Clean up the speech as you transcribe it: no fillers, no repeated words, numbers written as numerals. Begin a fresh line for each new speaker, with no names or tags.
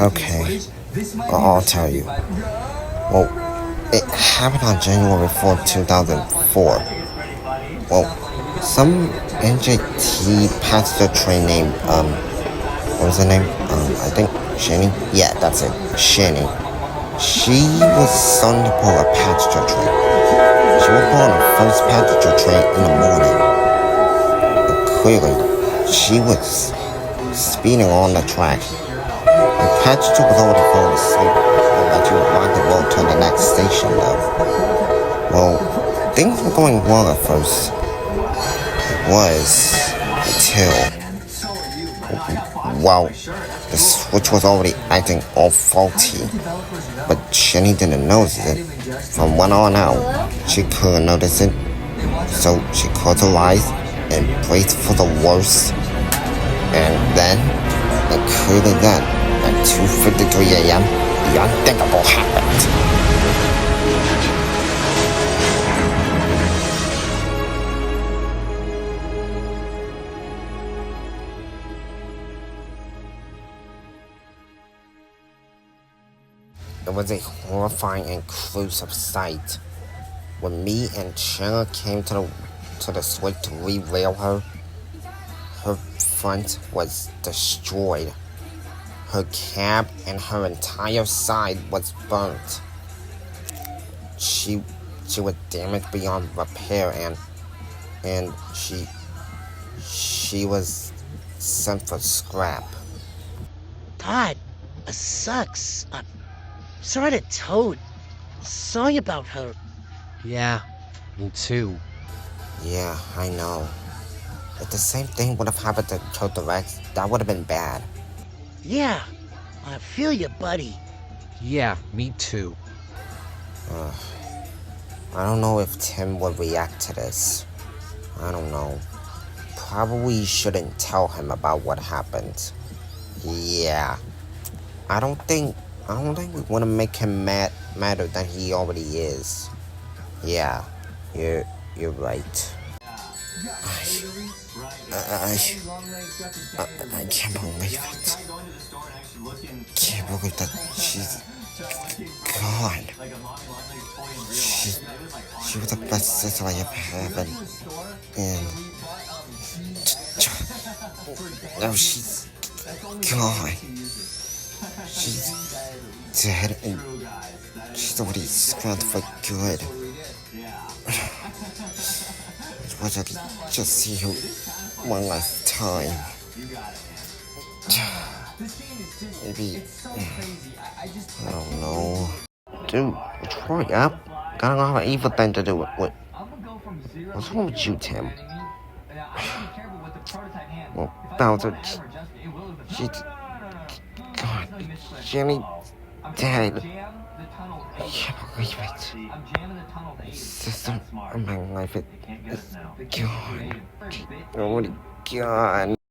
Okay, I'll tell you. Well, it happened on January 4th, 2004. Well, some NJT passenger train named, what was her name? I think Shannie? Yeah, that's it. Shannie. She was on to pull a passenger train. She was on her first passenger train in the morning. And clearly, she was speeding on the track. The passenger was already falling asleep and let you ride the road to the next station, though. Well, things were going well at first. It was until, well, the switch was already acting all faulty. But Shannie didn't notice it. From then on out, she couldn't notice it. So she closed her eyes and braced for the worst. And then, clearly then, at 2:53 a.m., the unthinkable happened. It was a horrifying and gruesome sight. When me and Chandler came to the switch to re-rail her, her front was destroyed. Her cab and her entire side was burnt. She was damaged beyond repair and she was sent for scrap.
God, it sucks. I'm sorry to toad. Sorry about her.
Yeah, me too.
Yeah, I know. If the same thing would have happened to Toad Rex, that would have been bad.
Yeah, I feel you, buddy.
Yeah, me too.
I don't know if Tim would react to this. I don't know. Probably shouldn't tell him about what happened. Yeah. I don't think we want to make him madder than he already is. Yeah, you're right. I can't believe it. Can't believe that she's gone. She was the best sister I ever had, and now she's gone. She's dead, and she's already gone for good. I wish I could just see her one last time. Maybe, I don't know. Dude, hurry up. Gotta have an evil thing to do with. What's wrong with you, Tim? Well, Bowser, God, Jenny dead. I can't believe it. The system of my life is gone. Already gone.